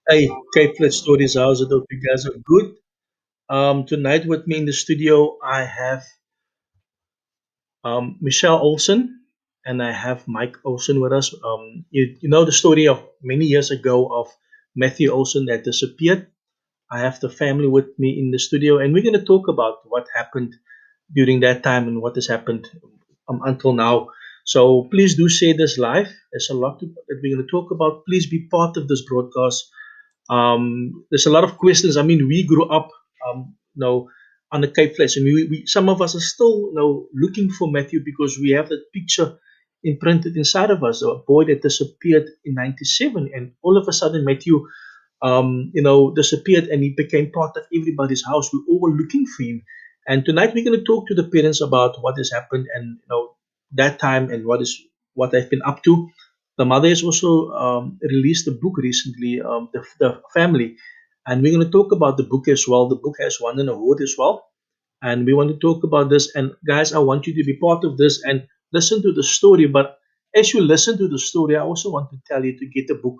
Hey, Cape Flat Stories, how's it? Hope you guys are good. Tonight with me in the studio, I have Michelle Ohlson and I have Mike Ohlson with us. You know the story of many years ago of Matthew Ohlson that disappeared. I have the family with me in the studio, and we're going to talk about what happened during that time and what has happened until now. So please do share this live. There's a lot that we're going to talk about. Please be part of this broadcast. There's a lot of questions. I mean, we grew up, on the Cape Flats, and we some of us are still, looking for Matthew because we have that picture imprinted inside of us, a boy that disappeared in '97, and all of a sudden Matthew, disappeared, and he became part of everybody's house. We all were looking for him, and tonight we're going to talk to the parents about what has happened and that time and what they've been up to. The mother has also released a book recently, the family, and we're going to talk about the book as well. The book has won an award as well, and we want to talk about this. And guys, I want you to be part of this and listen to the story. But as you listen to the story, I also want to tell you to get the book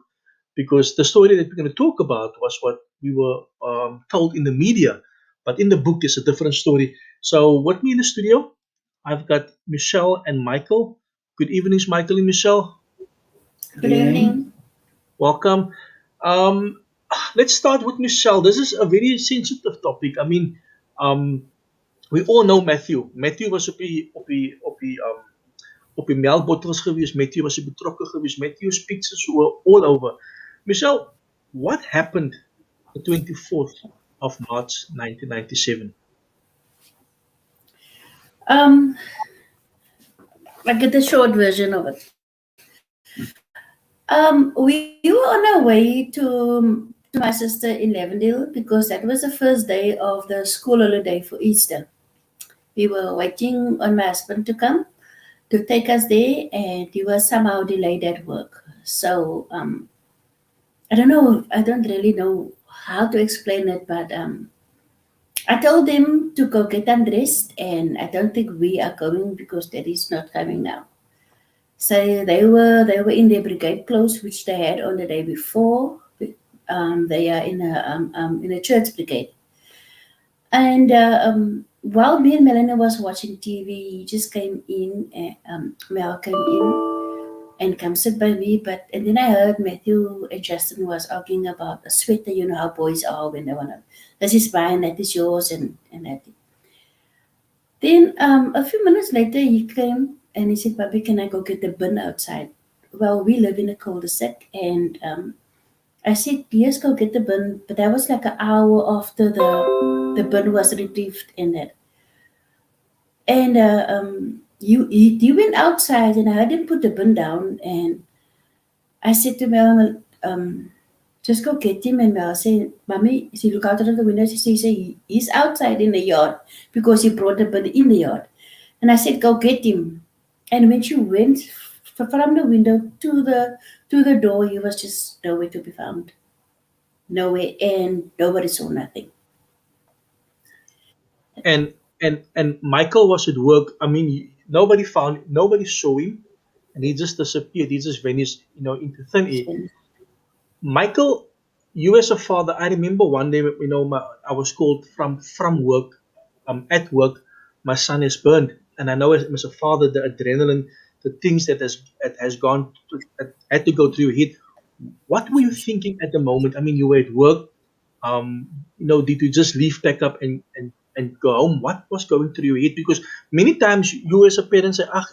because the story that we're going to talk about was what we were told in the media, but in the book is a different story. So, with me in the studio, I've got Michelle and Michael. Good evenings, Michael and Michelle. Good evening. Welcome. Um, let's start with Michelle. This is a very sensitive topic. I mean, um, we all know Matthew. Matthew was op die melkbottels geweest. Matthew was betrokke geweest. Matthew's pictures were all over. Michelle, what happened the 24th of March 1997? Um, I get the short version of it. We were on our way to my sister in Lavendale because that was the first day of the school holiday for Easter. We were waiting on my husband to come to take us there, and he was somehow delayed at work. So I don't know. I don't really know how to explain it, but I told them to go get undressed, and I don't think we are going because Daddy's not coming now. So they were in their brigade clothes, which they had on the day before. They are in a church brigade, and while me and Melanie was watching TV, he just came in. Mel came in and come sit by me. But and then I heard Matthew and Justin was arguing about a sweater. You know how boys are when they wanna. This is mine. That is yours, and that. Then a few minutes later, he came and he said, "Papi, can I go get the bin outside?" Well, we live in a cul-de-sac, and I said, "Yes, go get the bin." But that was like an hour after the bin was retrieved in it. And he went outside, and I heard him put the bin down. And I said to Mel, just go get him. And Mel said, "Mommy," she looked out of the window. She said, "He's outside in the yard because he brought the bin in the yard." And I said, "Go get him." And when she went from the window to the door, he was just nowhere to be found. Nowhere, and nobody saw nothing. And Michael was at work. I mean, nobody saw him, and he just disappeared. He just vanished, into thin air. Michael, you as a father, I remember one day, I was called from work, at work, my son is burned, and I know as a father, the adrenaline, the things that has gone that had to go through your head. What were you thinking at the moment? I mean, you were at work. Did you just leave, pack up, and go home? What was going through your head? Because many times you as a parent say, ah,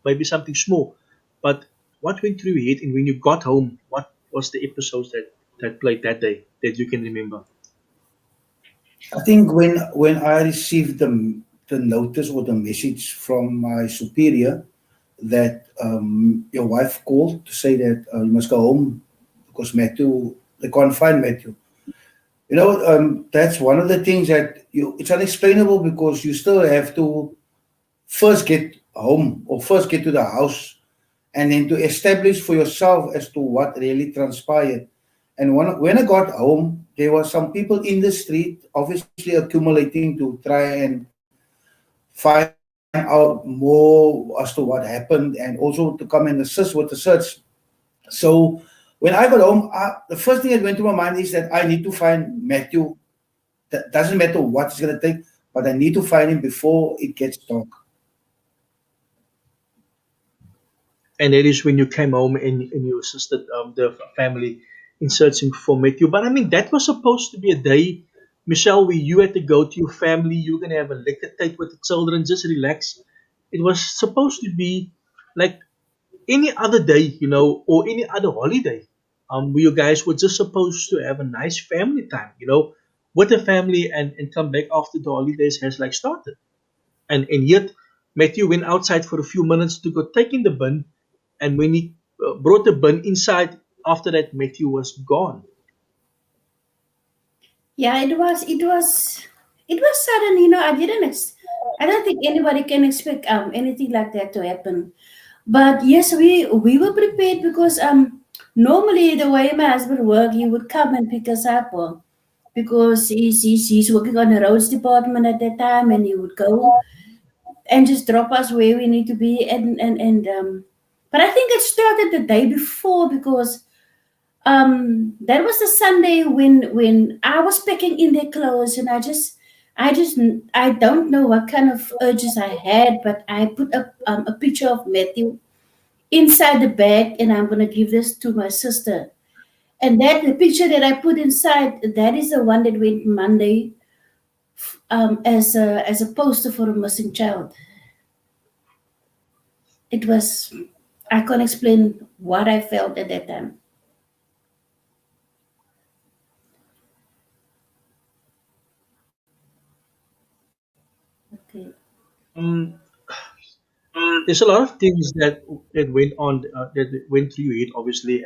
maybe something small, but what went through your head? And when you got home, what was the episodes that played that day that you can remember? I think when I received the notice or the message from my superior that your wife called to say that you must go home because Matthew, they can't find Matthew. That's one of the things that it's unexplainable because you still have to first get home or first get to the house and then to establish for yourself as to what really transpired. And when I got home, there were some people in the street, obviously accumulating to try and find out more as to what happened and also to come and assist with the search. So when I got home, the first thing that went through my mind is that I need to find Matthew. That doesn't matter what it's going to take, but I need to find him before it gets dark. And that is when you came home and you assisted the family in searching for Matthew. But I mean, that was supposed to be a day, Michelle, where you had to go to your family. You're gonna have a liquor date with the children, just relax. It was supposed to be like any other day, or any other holiday. Where you guys were just supposed to have a nice family time, with the family and come back after the holidays has like started. And yet Matthew went outside for a few minutes to go take in the bin, and when he brought the bin inside, after that Matthew was gone. Yeah, it was sudden. I don't think anybody can expect anything like that to happen. But yes, we were prepared because normally the way my husband worked, he would come and pick us up, because he's working on the roads department at that time, and he would go and just drop us where we need to be, and but I think it started the day before, because that was the Sunday when I was packing in their clothes, and I just I don't know what kind of urges I had, but I put up a picture of Matthew inside the bag, and I'm gonna give this to my sister. And that the picture that I put inside, that is the one that went Monday, as a poster for a missing child. It was, I can't explain what I felt at that time. Okay. um, there's a lot of things that went on, that went through your head, obviously,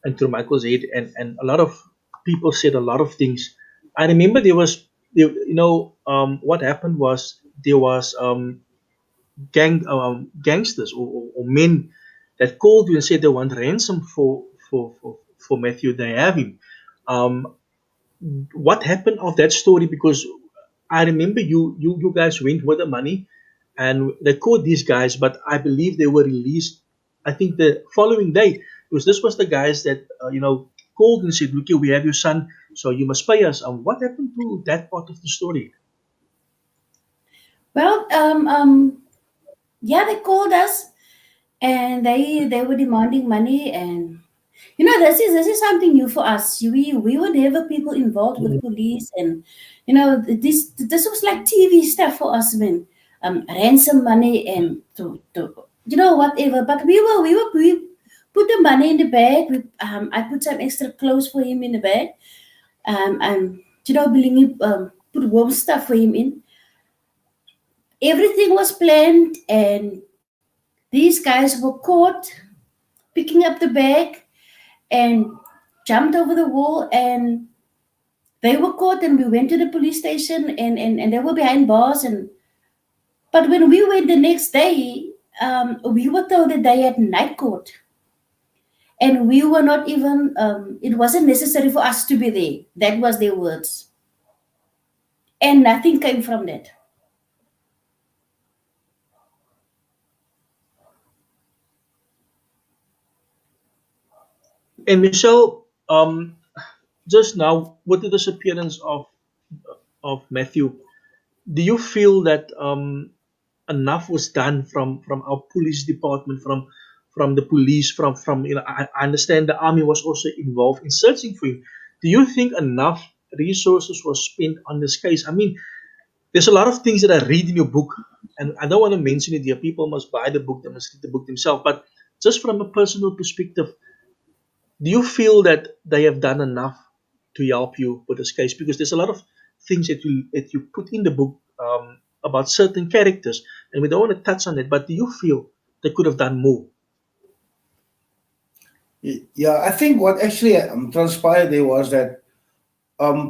and through Michael's head, and a lot of people said a lot of things. I remember what happened was there was gangsters, or men that called you and said they want ransom for Matthew. They have him. Um, what happened of that story? Because I remember you guys went with the money and they caught these guys, but I believe they were released. I think the following day, because this was the guys that called and said, "Look, here, we have your son, so you must pay us." What happened to that part of the story? Well, yeah, they called us, and they were demanding money, and this is something new for us. We were never people involved with police, and this was like TV stuff for us, man. Ransom money and to whatever. But we put the money in the bag. I put some extra clothes for him in the bag. And bringing put warm stuff for him in. Everything was planned, and these guys were caught picking up the bag and jumped over the wall, and they were caught, and we went to the police station, and they were behind bars. And but when we went the next day, we were told that they had night court, and we were not even it wasn't necessary for us to be there. That was their words, and nothing came from that. And Michelle, just now with the disappearance of Matthew, do you feel that enough was done from our police department, from the police, from I understand the army was also involved in searching for him. Do you think enough resources was spent on this case? I mean, there's a lot of things that I read in your book, and I don't want to mention it here. People must buy the book, they must read the book themselves. But just from a personal perspective, do you feel that they have done enough to help you with this case? Because there's a lot of things that you put in the book, about certain characters, and we don't want to touch on it. But do you feel they could have done more? Yeah, I think what actually transpired there was that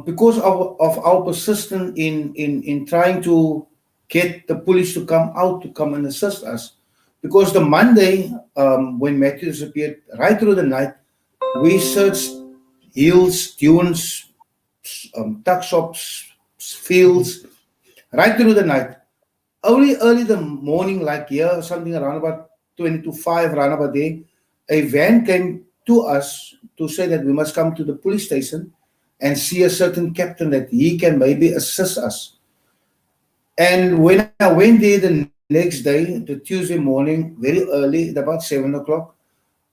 because of our persistence in trying to get the police to come out to come and assist us, because the Monday when Matthew disappeared, right through the night, we searched hills, dunes, tuck shops, fields, right through the night. Only early the morning, like here, something around about 20 to 5, around about there, a van came to us to say that we must come to the police station and see a certain captain that he can maybe assist us. And when I went there the next day, the Tuesday morning, very early, at about 7 o'clock,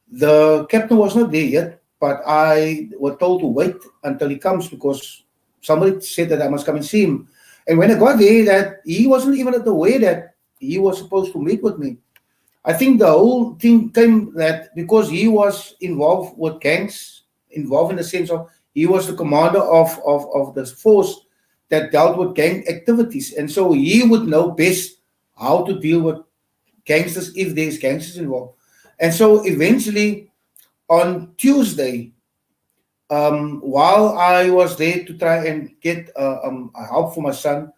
the captain was not there yet, but I was told to wait until he comes because somebody said that I must come and see him. And when I got there, that he wasn't even aware that he was supposed to meet with me. I think the whole thing came that because he was involved with gangs, involved in the sense of he was the commander of the force that dealt with gang activities. And so he would know best how to deal with gangsters if there's gangsters involved. And so eventually on Tuesday, while I was there to try and get help for my son,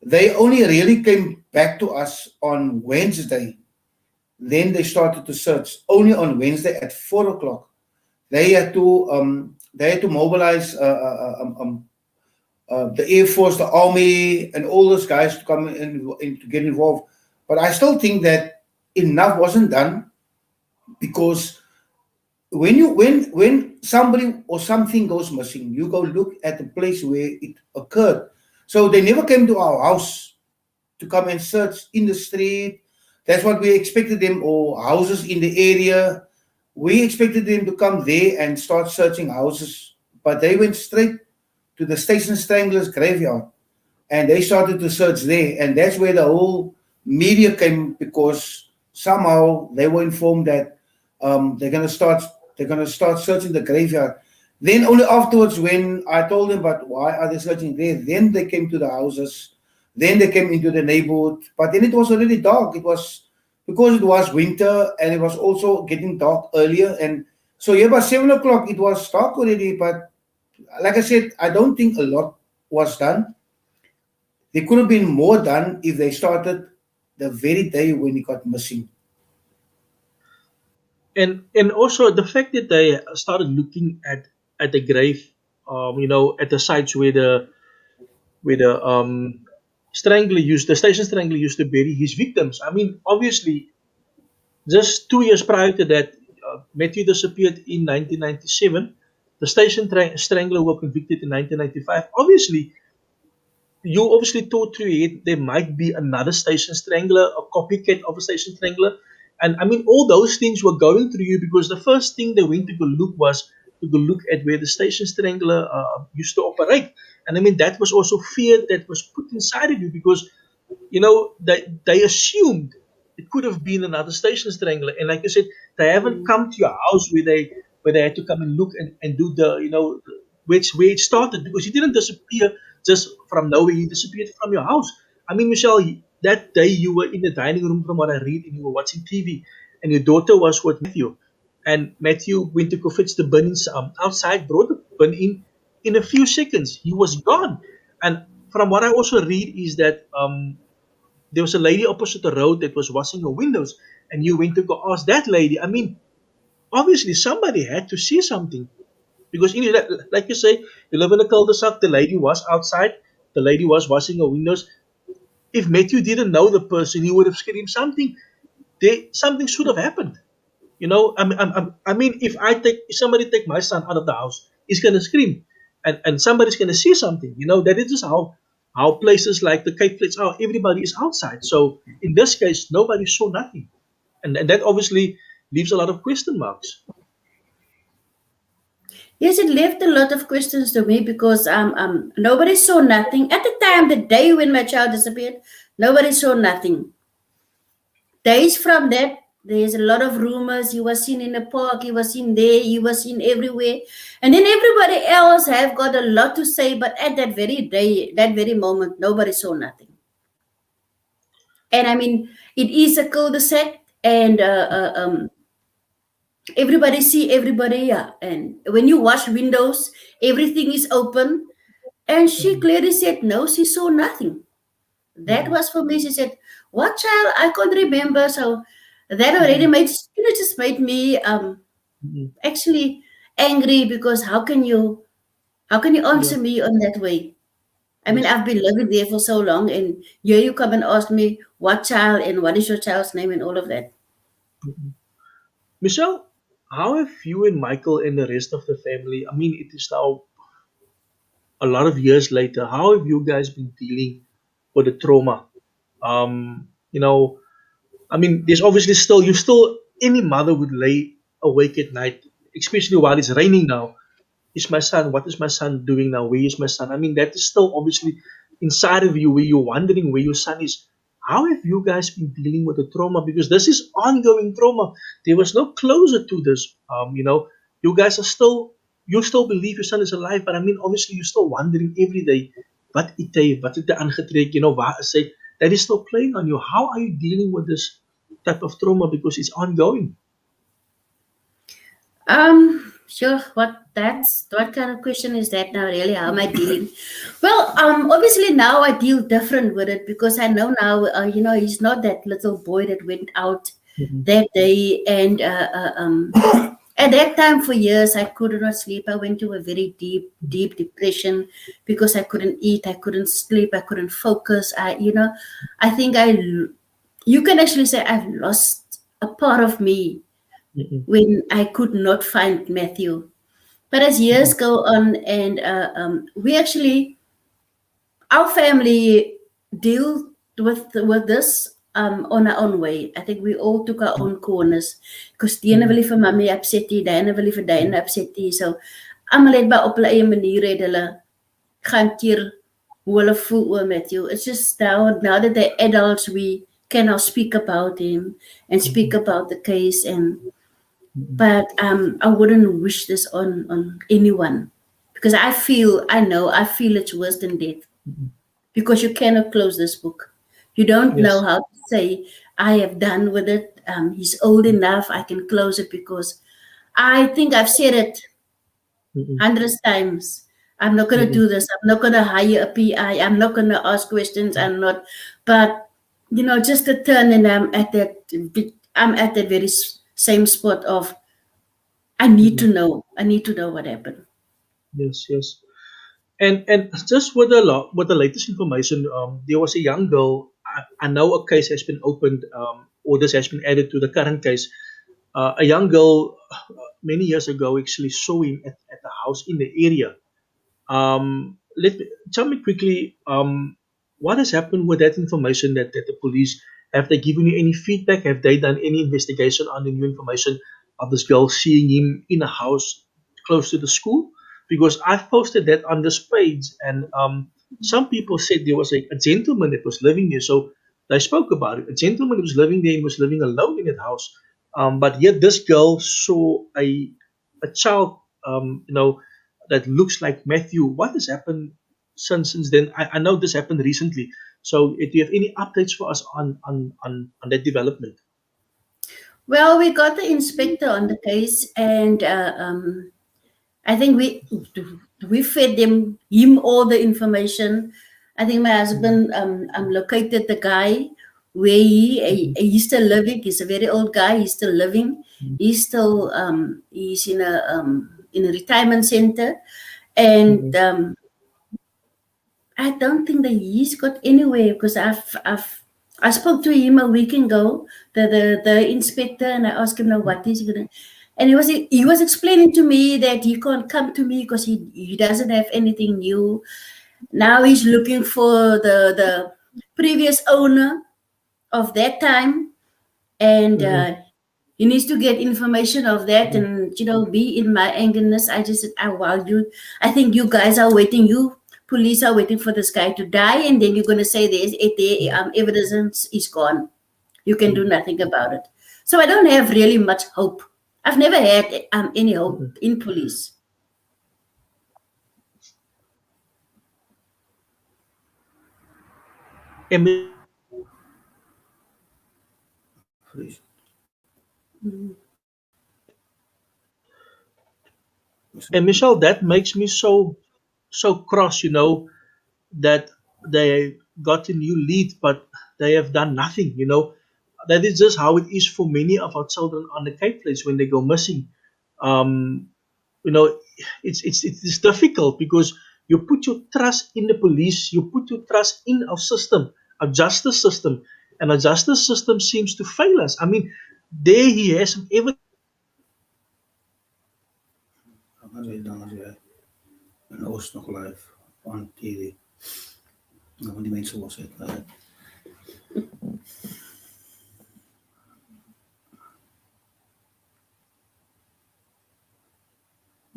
they only really came back to us on Wednesday. Then they started to search only on Wednesday at 4 o'clock. They had to mobilize the Air Force, the Army, and all those guys to come in to get involved. But I still think that enough wasn't done because when somebody or something goes missing, you go look at the place where it occurred. So they never came to our house to come and search in the street. That's what we expected them, or houses in the area. We expected them to come there and start searching houses, but they went straight to the Station Stranglers graveyard and they started to search there. And that's where the whole media came because somehow they were informed that they're gonna start searching the graveyard. Then only afterwards, when I told them, but why are they searching there? Then they came to the houses. Then they came into the neighborhood. But then it was already dark. It was because it was winter and it was also getting dark earlier. And so yeah, by 7 o'clock it was dark already. But like I said, I don't think a lot was done. There could have been more done if they started the very day when he got missing. And also the fact that they started looking at the grave, at the sites where the the station strangler used to bury his victims. I mean, obviously, just 2 years prior to that, Matthew disappeared in 1997. The station strangler were convicted in 1995. Obviously, you obviously thought through it there might be another station strangler, a copycat of a station strangler. And I mean, all those things were going through you because the first thing they went to go look was to go look at where the station strangler used to operate. And I mean, that was also fear that was put inside of you because, they assumed it could have been another station strangler. And like I said, they haven't come to your house where they had to come and look and do which where it started because he didn't disappear just from nowhere. He disappeared from your house. I mean, Michelle, that day you were in the dining room from what I read and you were watching TV and your daughter was with Matthew. And Matthew went to go fetch the bin outside, brought the bin in a few seconds. He was gone. And from what I also read is that there was a lady opposite the road that was washing her windows and you went to go ask that lady. I mean, obviously somebody had to see something because like you say, you live in a cul-de-sac. The lady was outside. The lady was washing her windows. If Matthew didn't know the person, he would have screamed something. Something should have happened. I mean, if somebody take my son out of the house, he's gonna scream, and somebody's gonna see something. That is just how places like the Cape Flats are. Everybody is outside. So in this case, nobody saw nothing, and that obviously leaves a lot of question marks. Yes, it left a lot of questions to me because nobody saw nothing at the time. The day when my child disappeared, nobody saw nothing. Days from that, there's a lot of rumors. He was seen in the park. He was seen there. He was seen everywhere, and then everybody else have got a lot to say. But at that very day, that very moment, nobody saw nothing. And I mean, it is a cul-de-sac, and everybody see everybody, yeah. And when you wash windows, everything is open. And she Mhm, clearly said no, she saw nothing. That mhm, was for me. She said, "What child? I can't remember." So that already mhm, just made me mhm. actually angry because how can you Yeah. answer me on that way? I mean, Yes. I've been living there for so long, and here you come and ask me what child and what is your child's name and all of that. Mhm. Michelle, how have you and Michael and the rest of the family? I mean, it is now a lot of years later. How have you guys been dealing with the trauma? You know, I mean, there's obviously still you still any mother would lay awake at night, especially while it's raining now. Is my son? What is my son doing now? Where is my son? I mean, that is still obviously inside of you, where you're wondering where your son is. How have you guys been dealing with the trauma? Because this is ongoing trauma. There was no closure to this. You guys are still, you still believe your son is alive, but I mean, obviously, you're still wondering every day, wat het hy aangetrek, waar is hy? That is still playing on you. How are you dealing with this type of trauma? Because it's ongoing. Sure. What kind of question is that now? Really, how am I dealing? Well, obviously now I deal different with it because I know now. He's not that little boy that went out Mhm. that day, and at that time for years I could not sleep. I went to a very deep depression because I couldn't eat, I couldn't sleep, I couldn't focus. I think you can actually say I've lost a part of me Mhm. when I could not find Matthew. But as years Mhm. go on, and we actually, our family deal with this on our own way. I think we all took our own corners because die ene wil Mhm. nie vir mommy upset nie, die ene wil nie vir die ene upset nie. So almal het by op hulle eie manier het hulle gaan keer hoe hulle voel oor Matthew. It's just now that they're adults, we can now speak about him and speak Mhm. about the case. And Mhm. but I wouldn't wish this on anyone because I feel it's worse than death Mhm. because you cannot close this book. You don't know Yes. how to say I have done with it. He's old enough. I can close it because I think I've said it Mhm. hundreds times. I'm not going to Mhm. do this. I'm not going to hire a PI. I'm not going to ask questions. I'm not. But just a turn, and I'm at that very same spot of I need to Mhm. know. I need to know what happened. Yes, yes. And just with with the latest information, there was a young girl. I know a case has been opened, or this has been added to the current case. A young girl many years ago actually saw him at the house in the area. Tell me quickly, what has happened with that information that the police have they given you any feedback? Have they done any investigation on the new information of this girl seeing him in a house close to the school? Because I've posted that on this page, and some people said there was a gentleman that was living there. So they spoke about it. A gentleman was living there and was living alone in that house. But yet this girl saw a child, that looks like Matthew. What has happened since then? I know this happened recently. So, do you have any updates for us on that development? Well, we got the inspector on the case, and I think we fed him all the information. I think my Mhm. husband located the guy where Mhm. he's still living. He's a very old guy. He's still living. Mhm. He's in a retirement center, and Mhm. I don't think that he's got anywhere because I spoke to him a week ago, the inspector, and I asked him now what is he gonna, and he was explaining to me that he can't come to me because he doesn't have anything new. Now he's looking for the previous owner of that time, and Mhm. he needs to get information of that, Mhm. and be in my angerness. I just said, I think you guys are waiting. You police are waiting for this guy to die, and then you're gonna say the evidence is gone. You can do Mhm. nothing about it. So I don't have really much hope. I've never had any hope Mhm. in police. And Please. Michelle, that makes me so cross. That they got a new lead, but they have done nothing. That is just how it is for many of our children on the Cape Place when they go missing. Um, you know, it's difficult because you put your trust in the police, you put your trust in our system, our justice system, and our justice system seems to fail us. I mean, there he has some evidence dan as jy en ons nog live on TV. Nou, die mense was het.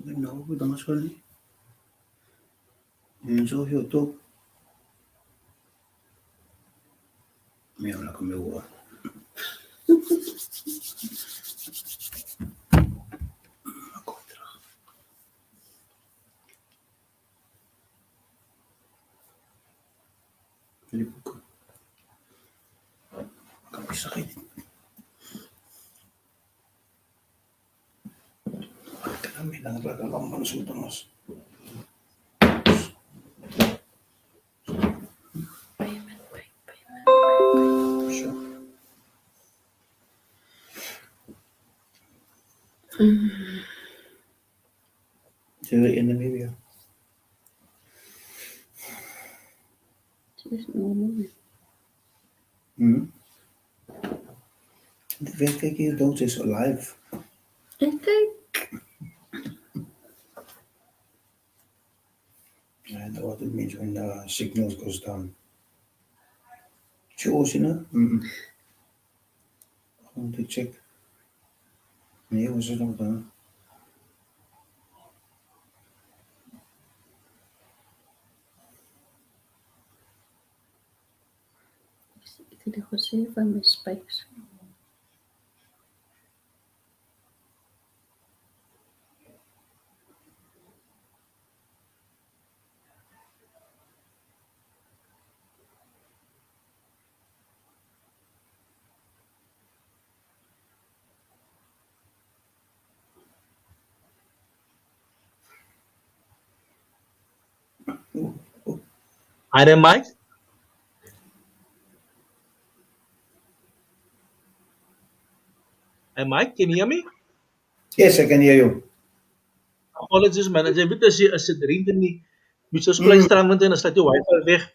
Nou, we dan as wel nie. En so heel top. Meu, lá com meu. Ele buku. Kan bisa kayak kami lang dalam manusia terus. Jadi ini maybe. Just normal. The werk hier dood is alive. I think. I know what it means when the signal goes down. Shows, you know? I want to check. Nee, was het nog dan? Ik heb gezien van mijn spijks. Hi there, Mike. Hey, Mike, can you hear me? Yes, I can hear you. Apologies, man. As jy weet as dit reën in die moet ons klein strand en dan slaat die wifi weg.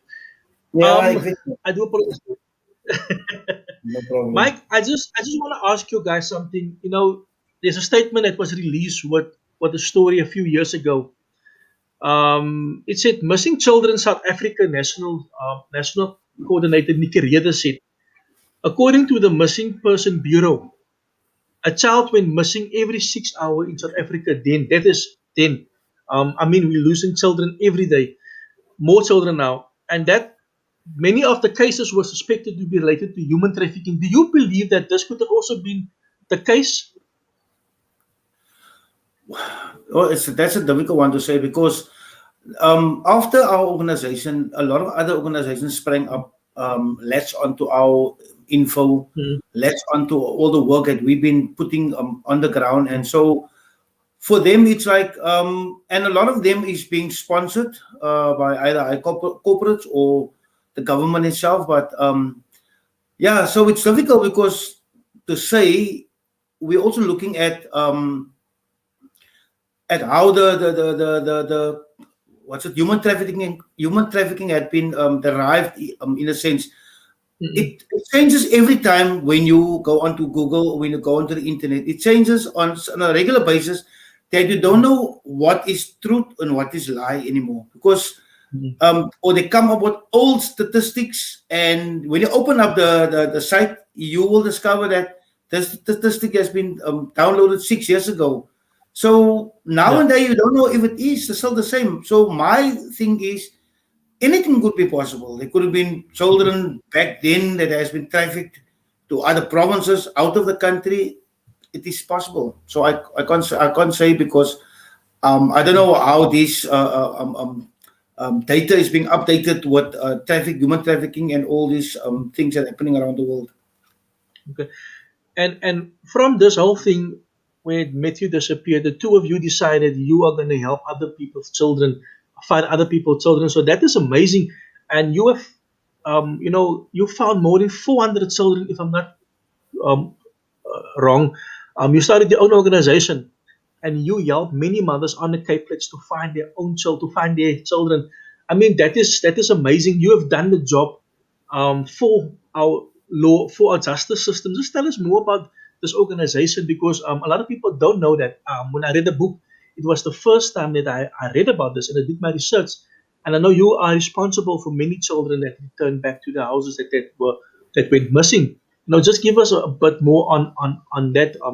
Yeah, I think I do apologize. no problem. Mike, I just want to ask you guys something. You know, there's a statement that was released with a story a few years ago. It said missing children South Africa national coordinator Nikki Rede said, according to the Missing Person Bureau, a child went missing every 6 hours in South Africa. I mean, we're losing children every day, more children now, and that many of the cases were suspected to be related to human trafficking. Do you believe that this could have also been the case? Well, that's a difficult one to say because after our organization, a lot of other organizations sprang up, latched onto our info, latched onto all the work that we've been putting on the ground. And so for them, it's like, and a lot of them is being sponsored by either corporates or the government itself. But yeah, so it's difficult because to say we're also looking at how the human trafficking had been derived in a sense. It changes every time when you go onto Google or when you go onto the internet. It changes on a regular basis that you don't know what is truth and what is lie anymore because or they come up with old statistics, and when you open up the site, you will discover that the statistic has been downloaded 6 years ago. So now and then you don't know if it is still the same. So my thing is anything could be possible. There could have been children back then that has been trafficked to other provinces out of the country. It is possible. So I can't say because I don't know how this data is being updated with human trafficking and all these things that are happening around the world. Okay. And from this whole thing, when Matthew disappeared, the two of you decided you are going to help other people's children, find other people's children. So that is amazing. And you have, you found more than 400 children, if I'm not wrong. You started your own organization, and you help many mothers on the Cape Flats to find their own children, to find their children. I mean, that is amazing. You have done the job for our law, for our justice system. Just tell us more about this organization because a lot of people don't know that. When I read the book, it was the first time that I read about this and I did my research. And I know you are responsible for many children that returned back to the houses that went missing. Just give us a bit more on that. I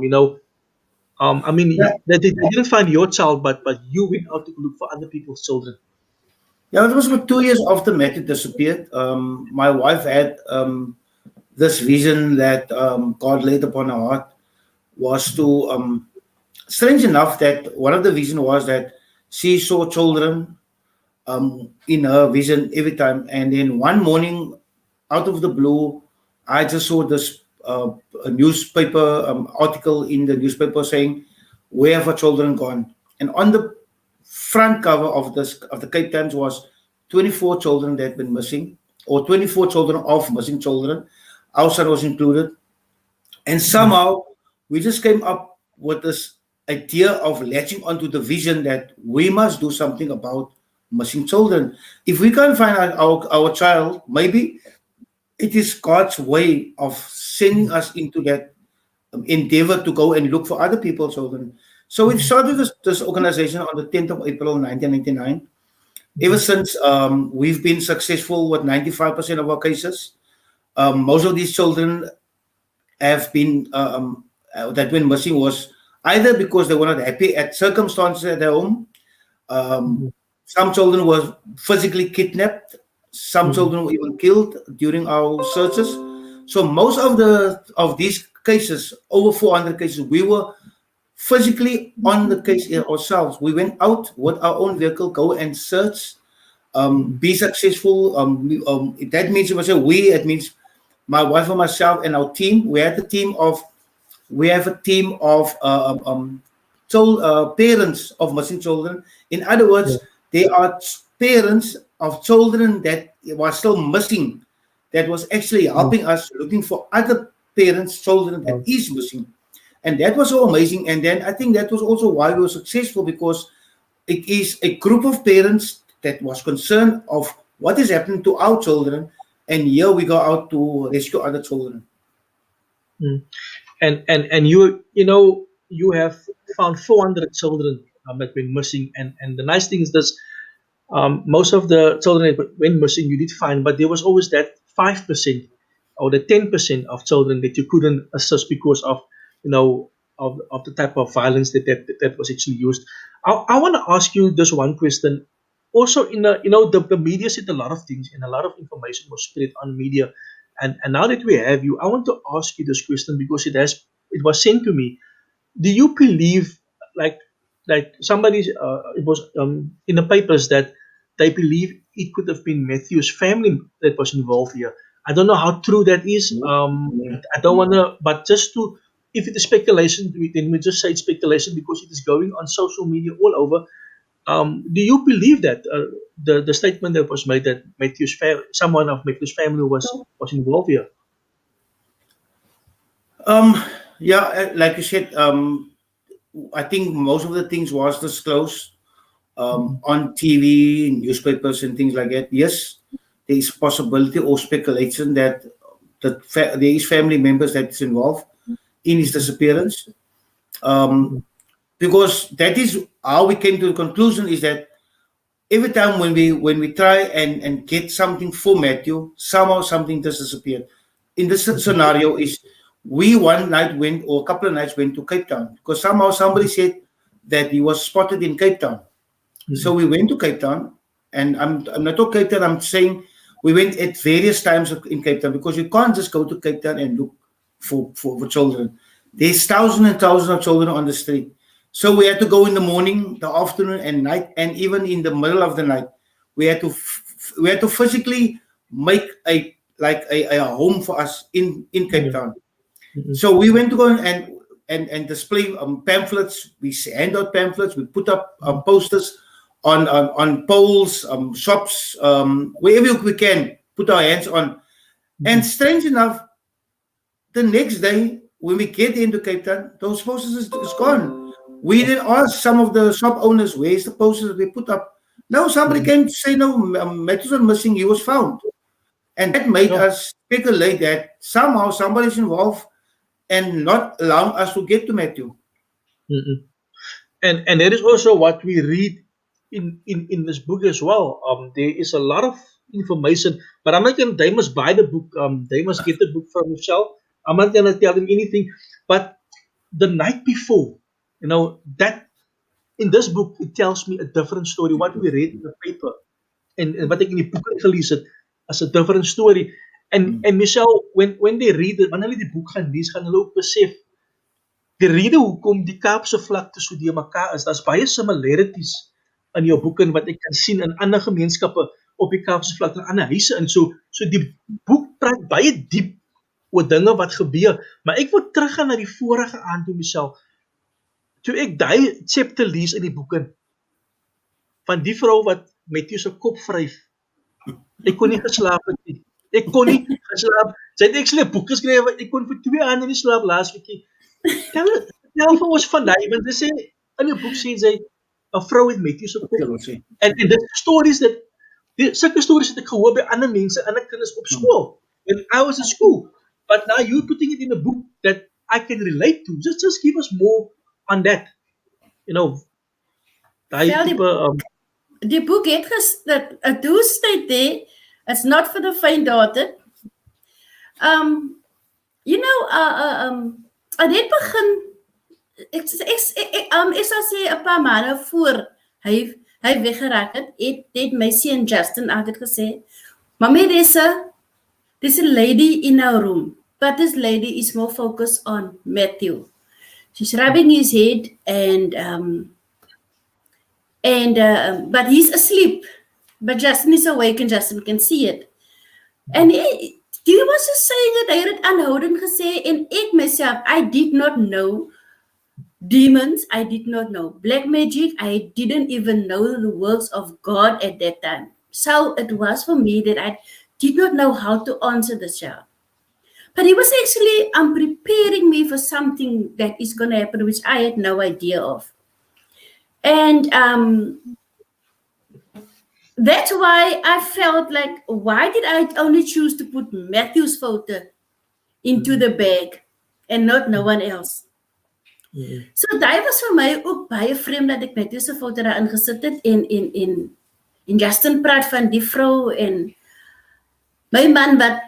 mean, Yeah, they didn't find your child, but you went out to look for other people's children. yeah. It was about 2 years after Matthew disappeared. My wife had this vision that God laid upon her heart was to strange enough that one of the vision was that she saw children in her vision every time. And then one morning, out of the blue, I just saw this a newspaper article in the newspaper saying, "Where have our children gone?" And on the front cover of the Cape Times was 24 children that had been missing, or 24 children of missing children. Our son was included. And somehow we just came up with this idea of latching onto the vision that we must do something about missing children. If we can't find our child, maybe it is God's way of sending us into that endeavor to go and look for other people's children. So we started this organization on the 10th of April 1999. Ever since, we've been successful with 95% of our cases. Most of these children have been that went missing was either because they were not happy at circumstances at their home. Um, some children were physically kidnapped. Some children were even killed during our searches. So most of these cases, over 400 cases, we were physically on the case ourselves. We went out with our own vehicle, go and search, be successful. That means when I say we, it means my wife and myself and our team. We have a team of parents of missing children. In other Yeah. words, they are parents of children that were still missing, that was actually helping us looking for other parents' children that is missing. And that was so amazing. And then I think that was also why we were successful, because it is a group of parents that was concerned of what is happening to our children. And here we go out to rescue other children. Mm. And you have found 400 children that went missing, and the nice thing is this: most of the children that went missing you did find, but there was always that 5% or the 10% of children that you couldn't assist because of of the type of violence that was actually used. I want to ask you this one question. Also, the media said a lot of things and a lot of information was spread on media, and now that we have you, I want to ask you this question because it was sent to me. Do you believe, like somebody, it was in the papers, that they believe it could have been Matthew's family that was involved here? I don't know how true that is. I don't want to, but just to, if it is speculation, then we just say it's speculation because it is going on social media all over. Do you believe that the statement that was made that someone of Matthew's family was involved here? Um, yeah, like you said, I think most of the things was disclosed on TV, newspapers, and things like that. Yes, there is possibility or speculation that there is family members that is involved in his disappearance. Um, because that is how we came to the conclusion is that every time when we try and get something for Matthew, somehow something does disappear. In this scenario is we one night went or a couple of nights went to Cape Town because somehow somebody said that he was spotted in Cape Town. So we went to Cape Town, and I'm not talking Cape Town. I'm saying we went at various times in Cape Town because you can't just go to Cape Town and look for children. There's thousands and thousands of children on the street. So we had to go in the morning, the afternoon, and night, and even in the middle of the night. We had to we had to physically make a home for us in Cape Town. So we went to go and display pamphlets. We hand out pamphlets. We put up posters on poles, shops, wherever we can put our hands on. And strange enough, the next day when we get into Cape Town, those posters is gone. We then asked some of the shop owners, where's the posters that we put up? No, somebody came to say, no, Matthew was missing, he was found. And that made us speculate that somehow somebody's involved and not allowing us to get to Matthew. Mm-mm. and that is also what we read in this book as well. There is a lot of information, but I'm not going. They must buy the book. They must get the book from Michelle. I'm not going to tell them anything. But the night before, that in this book it tells me a different story. What we read in the paper en wat ek in die boeke gelees het as 'n different story. En Michelle, when they read it, wanneer hulle die boek gaan lees, gaan hulle ook besef die rede hoekom die Kaapse vlakte so deur mekaar is. Daar's baie similarities in jou boek en wat ek kan sien in ander gemeenskappe op die Kaapse vlakte, in ander huise en so die boek praat baie diep oor dinge wat gebeur. Maar ek wil teruggaan na die vorige aand toe, Michelle, toe ek daai chapter lees in die boek van die vrou wat Matthew se kop vryf. Ek kon nie geslaap het nie. Ek kon nie geslaap. Sy het actually 'n boek geskryf. Ek kon vir 2 aande nie slaap laasweekie. Tel vir ons van daai, want sy sê in die boek sê sy 'n vrou het Matthew se kop. En dit stories dat sulke stories het ek gehoor by ander mense, ander kinders op skool. When I was in school. But now you putting it in a book that I can relate to. Just give us more on that. Daai tipe die boek het dat 'n doelstelling there. It's not for the faint-hearted. Dit begin ek sal sê 'n paar maande voor hy weggeraak het my seun Justin altyd gesê, "Mommy, there's a lady in our room, but this lady is more focused on Matthew. She's rubbing his head but he's asleep. But Justin is awake and Justin can see it." And he was just saying it, hy het dit aanhoudend gesê, en ek myself, I did not know demons, I did not know black magic, I didn't even know the works of God at that time. So it was for me that I did not know how to answer the child. But he was actually preparing me for something that is going to happen, which I had no idea of. And that's why I felt like, why did I only choose to put Matthew's photo into the bag and not no one else? So daai was vir my ook baie vreemd dat ek Matthew se foto daarin gesit het en Justin praat van die vrou en my man wat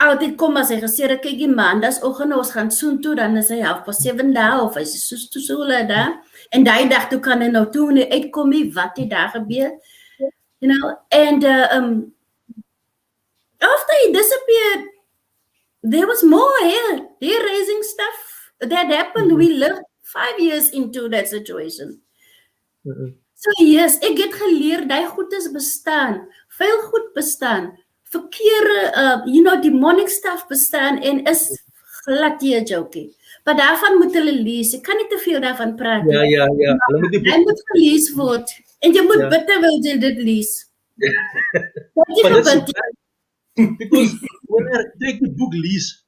altyd kom as hy gesê het, kyk die maandagsoggend ons gaan soontoe, dan is hy 7:30 daar of hy is so daar. En daai dag toe kan hy nou toe nie uitkom nie, wat het daar gebeur? And after he disappeared, there was more hair raising stuff that happened. We lived 5 years into that situation. So yes, ek het geleer, die goedes bestaan, veel goed bestaan, verkeerde, demonic stuff bestaan en is glad nie 'n jokie. Maar daarvan moet hulle lees, ek kan nie te veel daarvan praat nie. Ja. Hy moet gelees word, en jy moet bitter wil jy dit lees. Because when ek die boek lees,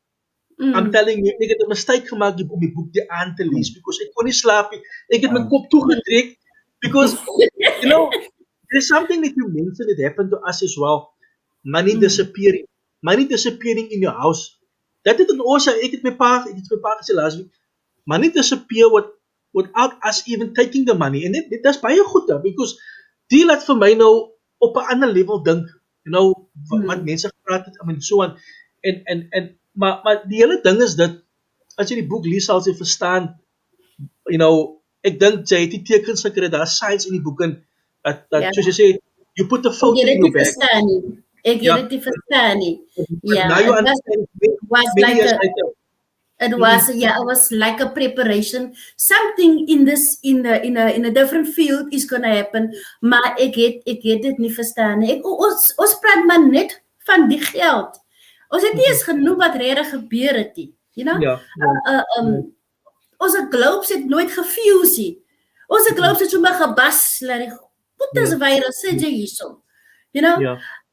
I'm telling you, ek het 'n mistake gemaak om die boek die aan te lees, because ek kon nie slaap nie. Ek het my kop toegetrek, because, there's something that you mentioned that happened to us as well. Money disappearing in your house. Dat het in ons, ek het my pa gesê laas week, money disappear without us even taking the money. En dit is baie goed, because die laat vir my nou op 'n ander level dink, wat mense gepraat het, so aan. Maar die hele ding is dat, as jy die boek lees, sal jy verstaan, ek dink jy het die tekens gekry, daar is signs in die boek, en dat soos jy sê, you put the photo in your bag. Ek het dit nie verstaan nie. Now you understand, it was like a preparation. Something in a different field is going to happen, maar ek het dit nie verstaan nie. Ons praat maar net van die geld. Ons het nie eens genoeg wat regtig gebeur het nie. Ons globes het nooit gefuse nie. Ons globes het sommer gebas, wat is virus sê jy hierso?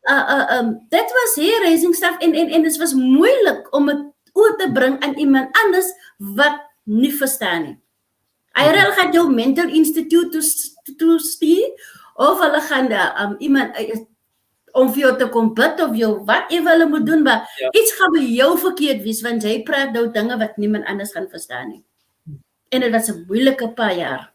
That was hair raising stuff, en dit was moeilik om het oor te bring aan iemand anders wat nie verstaan nie. Hy gaan jou mental institute toe stuur, of hulle gaan iemand om vir jou te kom bid, of jou whatever hulle moet doen, maar iets gaan by jou verkeerd wees, want jy praat nou dinge wat niemand anders gaan verstaan nie. En dit was 'n moeilike paar jaar.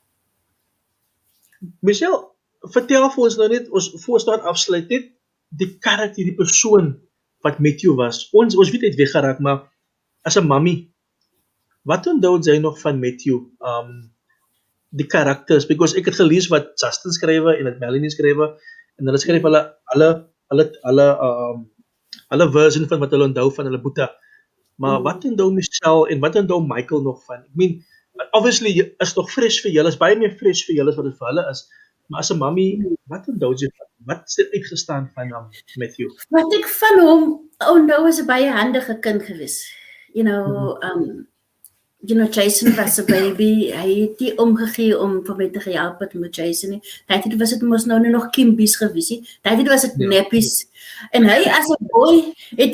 Michelle, vertel vir ons nou net, ons voor ons daar afsluit net die karakter, die persoon wat Matthew was. Ons weet hy het weggeraak, maar as 'n mammy, wat onthou jy nog van Matthew? Die karakters, because ek het gelees wat Justin skrywe en wat Melanie skrywe, en hulle skryf hulle version van wat hulle onthou van hulle boeta. Maar wat onthou Michelle en wat onthou Michael nog van? I mean, obviously is nog fresh vir julle, is baie meer fresh vir julle as wat dit vir hulle is. Maar as 'n mammy, wat onthou jy van? Wat het uitgestaan van Matthew? Wat ek van hom onthou is 'n baie handige kind gewees. Jason was 'n baby. Hy het nie omgegee om vir my te help met Jason nie. Dit was dit mos nou nie nog kimbies gewees nie. Dit was dit neppies. En hy as 'n boy het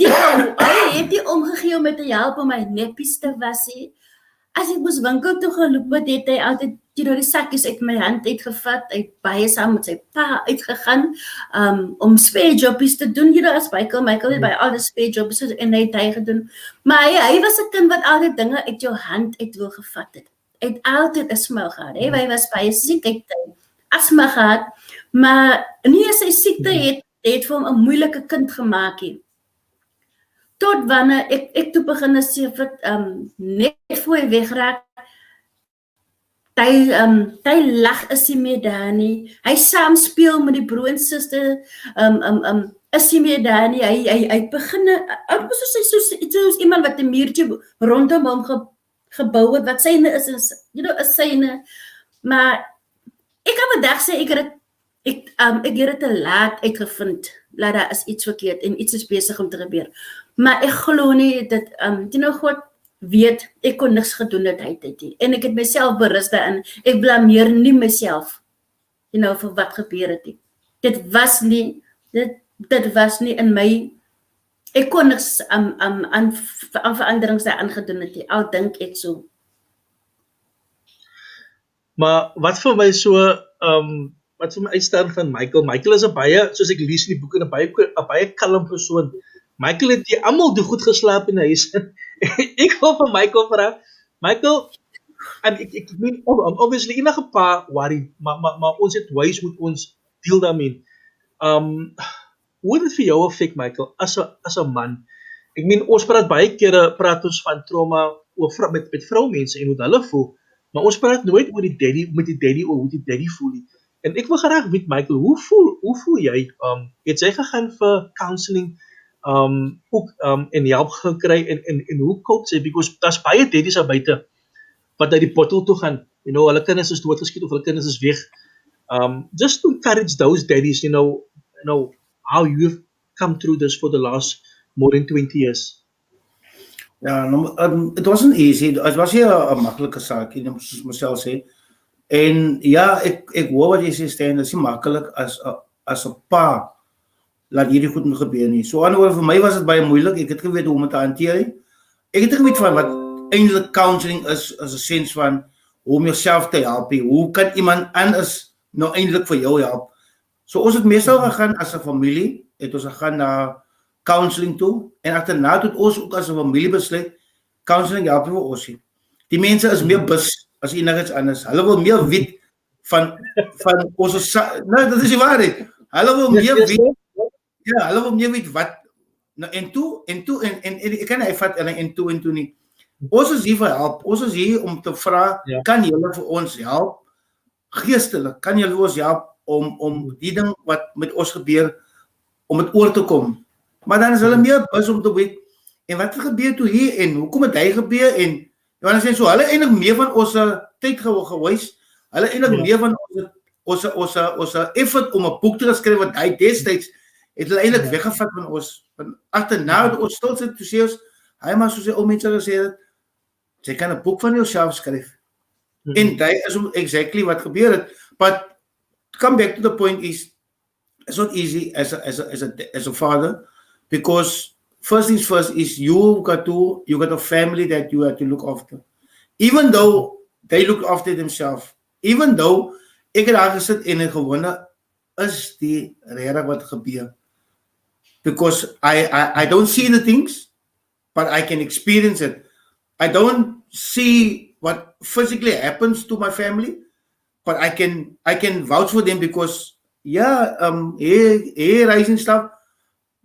nie omgegee om my te help om my neppies te was nie. As ek moes winkel toe geloop het hy altyd die sakkies uit my hand uitgevat. Hy het baie saam met sy pa uitgegaan om spare jobbies te doen. As Michael het by al die spare jobbies en hy het hy gedoen. Maar hy was 'n kind wat altyd dinge uit jou hand uit wil gevat het. Hy het altyd 'n smil gehad. Hy was baie siek, hy het asma gehad, maar nie sy siekte het vir hom 'n moeilike kind gemaak nie. Tot wanneer ek toe begin sê net voor hy wegraak, hy lag is nie meer daar nie. Hy saam speel met die broer en suster, is nie meer daar nie. Hy begin soos iemand wat 'n muurtjie rondom hom gebou het wat syne is syne. Maar ek kan vandag sê ek het dit te laat uitgevind dat daar is iets verkeerd en iets is besig om te gebeur. Maar ek glo nie dat God weet ek kon niks gedoen het nie. En ek het myself berus daarin. Ek blameer nie myself vir wat gebeur het nie. Dit was nie in my. Ek kon niks aan veranderings daarin gedoen het nie. Al dink ek so. Maar wat vir my wat vir my uitstaan van Michael is 'n baie, soos ek lees in die boek, 'n baie kalm persoon. Michael het die almal te goed geslaap in die huis. Ek wil vir Michael vra, Michael, en ek meen, obviously enige pa worry, maar ons het wys moet ons deel daarmee. Hoe het dit vir jou affek, Michael, as 'n man? Ek meen, ons baie kere praat ons van trauma met vroumense en hoe hulle voel, maar ons praat nooit oor die daddy of hoe die daddy voel nie. En ek wil graag weet, Michael, hoe voel jy? Het jy gegaan vir counseling en help gekry en hoe cope jy? Because daar's baie daddies daar buite wat uit die bottel toe gaan. Hulle kinders is doodgeskiet of hulle kinders is weg. Just to encourage those daddies, how you've come through this for the last more than 20 years. Ja, it wasn't easy. Het was nie 'n maklike saak nie, soos myself sê. En ja, ek hoor wat jy sê, Stan, dit is nie maklik as 'n pa laat hierdie goed moet gebeur nie. So anderwoorde vir my was dit baie moeilik. Ek het geweet hoe om dit te hanteer. Ek het geweet van wat eintlik counseling is 'n sens van hoe om jouself te help. Hoe kan iemand anders nou eintlik vir jou help? So ons het meestal gegaan as 'n familie, het ons gegaan na counseling toe en agterna het ons ook as 'n familie besluit counseling help vir ons. Die mense is meer bus as enigiets anders. Hulle wil meer weet van ons dit is die waarheid. Hulle wil meer weet. Ja, hulle wil meer weet wat en ek kan nie vat en toe nie. Ons is hier vir help. Ons is hier om te vra, kan julle vir ons help geestelik? Kan julle ons help om die ding wat met ons gebeur om dit oor te kom? Maar dan is hulle meer bus om te weet en wat het gebeur toe hier en hoekom het hy gebeur en want as jy so hulle eintlik meer van ons tyd gewys. Hulle eintlik meer van ons effort om 'n boek te skryf wat hy destyds het hulle eintlik weggevat van ons. Agterna het ons stil sit toe sê ons, hy maar soos die ou mense gesê het, jy kan 'n boek van jouself skryf. En dit is exactly wat gebeur het. But to come back to the point is, it's not easy as a father, because first things first is you got a family that you have to look after. Even though they look after themselves, even though ek het daar gesit en gewonder is die regtig wat gebeur. Because I don't see the things, but I can experience it. I don't see what physically happens to my family, but I can vouch for them because yeah, hair rising stuff.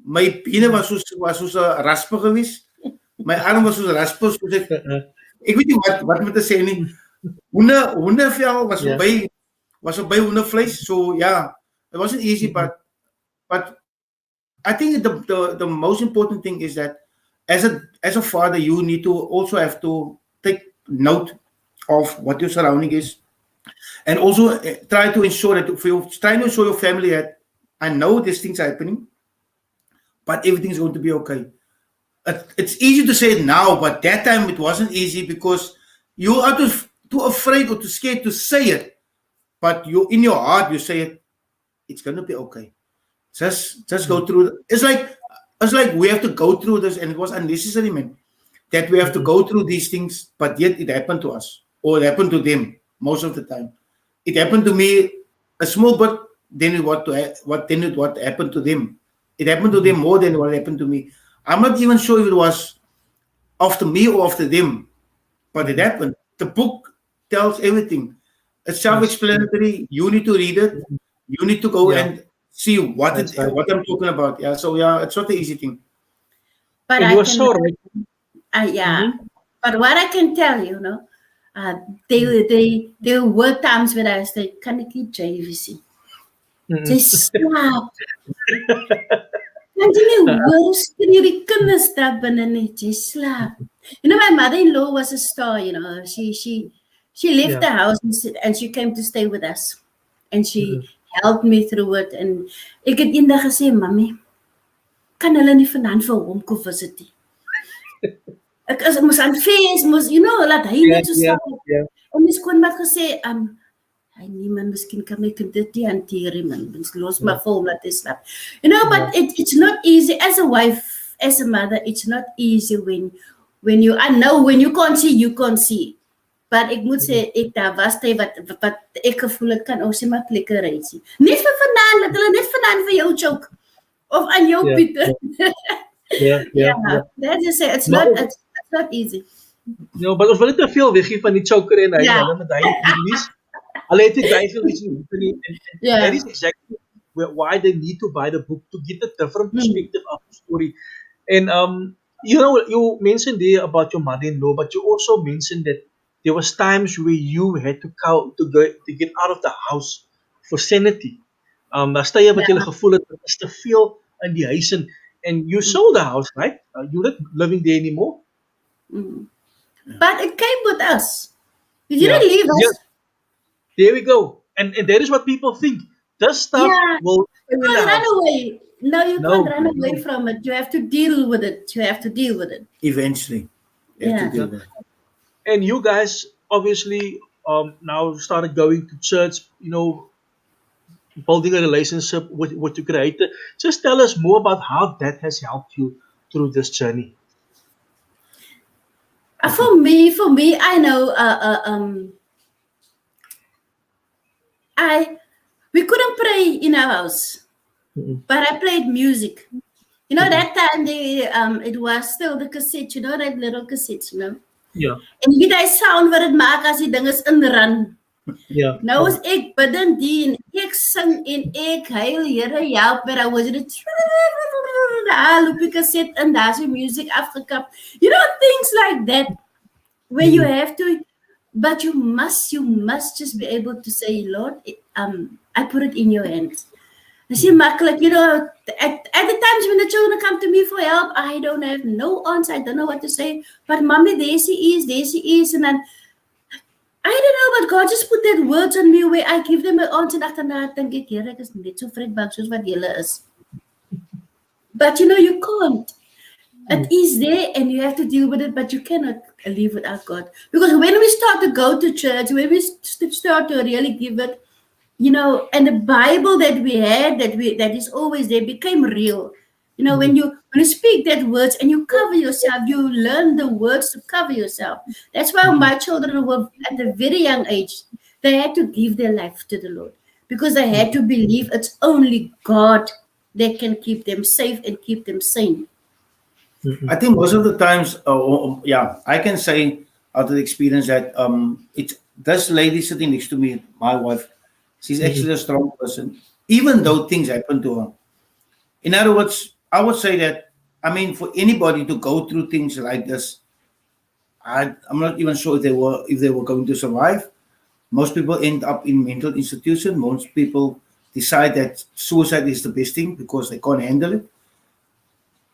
My bene was soos 'n rasper geweest. My arm was soos 'n rasper, soos ek weet nie wat moet ek sê nie. Hondevel Yeah. was verby hondervleis. So yeah, it wasn't easy, but I think the most important thing is that as a father, you need to also have to take note of what your surrounding is, and also try to ensure that try to ensure your family that I know these things are happening, but everything's going to be okay. It's easy to say it now, but that time it wasn't easy because you are too afraid or too scared to say it. But you in your heart you say it. It's gonna be okay. Just go through. It's like we have to go through this, and it was unnecessary, man. That we have to go through these things, but yet it happened to us, or it happened to them most of the time. It happened to me a small bit, then what happened to them. It happened to them more than what happened to me. I'm not even sure if it was after me or after them, but it happened. The book tells everything. It's self-explanatory. You need to read it. You need to go Yeah. and see what That's right. what I'm talking about. Yeah. So yeah, it's not an easy thing. But And I you were can, so right. yeah. Mhm. But what I can tell you, there were times when I said, "Can I keep JVC?" They slaap. Want jy nie hoor skree die kinders daar binne net, jy slaap. My mother-in-law was a star, she left Yeah. the house and she came to stay with us. And she Mhm. helped me through it. And ek het eendag gesê, "Mami, kan hulle nie vanaand vir hom kom visit nie?" Ek moes aan fees, laat hy Yeah. net so Yeah. slaap. Yeah. En my skoonmaak gesê, "Hy nee man, miskien kan my kind dit nie hanteer nie, man. Ons los maar vir hom laat hy slaap." But it's not easy as a wife, as a mother. It's not easy when you, I know when you can't see, you can't see. But ek moet sê, ek daar was tyd wat ek gevoel het kan ons nie maar plekke reis nie. Net vir vanaand, dat hulle net vanaand vir jou choke of aan jou Yeah. Pieter. Yeah. Yeah. Yeah. That's just say it's Maar not easy. maar ons wil nie te veel weggee van die choker en hy Ja. hulle met hy release. Hulle het nie duivel iets in die and Yeah. that is exactly why they need to buy the book to get a different perspective of the story. And you mentioned there about your mother-in-law, but you also mentioned that there was times where you had to get out of the house for sanity. Daar's tye wat jy gevoel het dit is te veel in die huis and you sold the house, right? You're not living there anymore. But it came with us. You Yeah. didn't leave us. Yes. There we go. And that is what people think. This stuff Yeah. will You stay in the can't run house. away. No, you No, can't run no. away from it. You have to deal with it. You have to deal with it. Eventually, you have to deal with it. And you guys obviously now started going to church, building a relationship with your creator. Just tell us more about how that has helped you through this journey. For me, I know. We couldn't pray in our house, but I played music. That time it was still the cassette. That little cassette. Yeah. En wie daai sound wat dit maak as die ding is inrun. Yeah. Nou as ek bidden die en ek sing en ek huil, Here help me, I was dit loop die cassette en daar's die music afgekap. Things like that where you have to, but you must just be able to say, Lord, I put it in your hands. It's maklik, at the times when the children come to me for help, I don't have no answer, I don't know what to say, but mommy, there she is, and then I don't know, but God just put that words on me where I give them an answer, and agterna dink ek, Here, ek is net so vrek soos wat julle is. But you can't. It is there and you have to deal with it, but you cannot live without God. Because when we start to go to church, when we start to really give it, and the Bible that we had, that is always there, became real. When you speak that words and you cover yourself, you learn the words to cover yourself. That's why my children were at a very young age, they had to give their life to the Lord because they had to believe it's only God that can keep them safe and keep them sane. I think most of the times, I can say out of experience that this lady sitting next to me, my wife, she's Mm-mm. actually a strong person, even though things happen to her. In other words, I would say that, I mean, for anybody to go through things like this, I'm not even sure if they were going to survive. Most people end up in mental institution. Most people decide that suicide is the best thing because they can't handle it.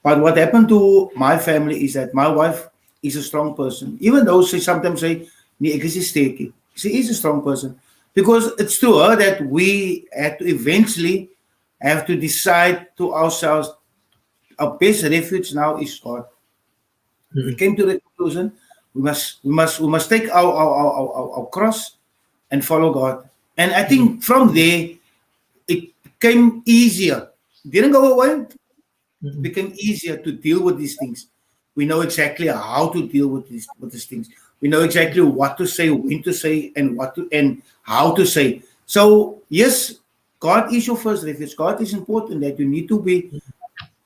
But what happened to my family is that my wife is a strong person. Even though she sometimes say, "Nee, ek is nie sterk." She is a strong person. Because it's to her that we had to eventually have to decide to ourselves, our best refuge now is God. We Mm-mm. came to the conclusion we must take our cross and follow God. And I Mm-mm. think from there it became easier. Didn't go away, Mm-mm. became easier to deal with these things. We know exactly how to deal with these things. We know exactly what to say, when to say, and what to and how to say. So yes, God is your first refuge. God is important that you need to be,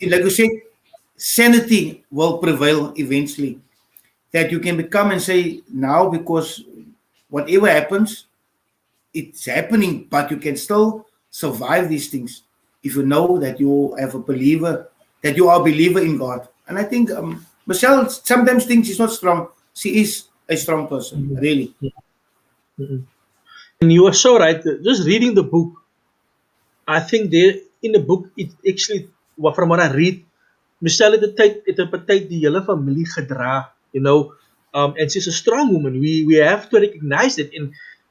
like you said, sanity will prevail eventually. That you can become and say now, because whatever happens, it's happening, but you can still survive these things if you know that you have a believer, that you are a believer in God. And I think Michelle sometimes thinks she's not strong. She is a strong person, Mm-mm. really. Mm-mm. And you are so right. Just reading the book, I think there in the book, it actually, from what I read, Michelle het 'n party die hele familie gedra, you know, and she's a strong woman. We have to recognize it,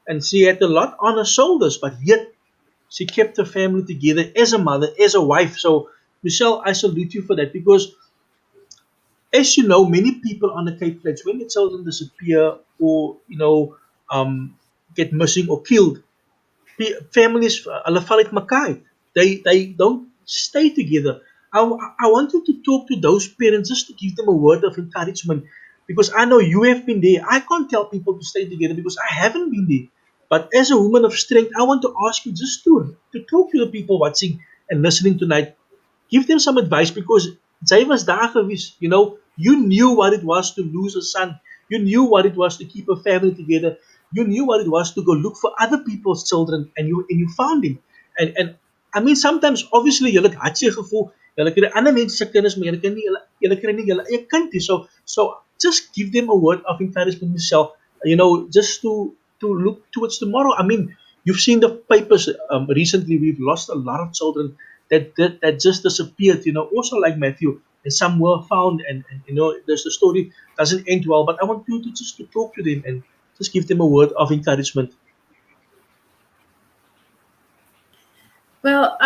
and she had a lot on her shoulders, but yet she kept her family together as a mother, as a wife. So Michelle, I salute you for that because, as you know, many people on the Cape Flats, when the children disappear or get missing or killed, families hulle val uitmekaar uit. They don't stay together. I want you to talk to those parents just to give them a word of encouragement because I know you have been there. I can't tell people to stay together because I haven't been there. But as a woman of strength, I want to ask you just to talk to the people watching and listening tonight. Give them some advice because jy was daar gewees. You know, you knew what it was to lose a son. You knew what it was to keep a family together. You knew what it was to go look for other people's children, and you found him. And I mean, sometimes obviously julle het hartseer gevoel. Julle kry ander mense se kinders, maar julle kry nie julle eie kind nie. So just give them a word of encouragement yourself. You know, just to look towards tomorrow. I mean, you've seen the papers recently. We've lost a lot of children that just disappeared. You know, also like Matthew, and some were found, and you know, there's the story doesn't end well. But I want you to just to talk to them and just give them a word of encouragement. Well,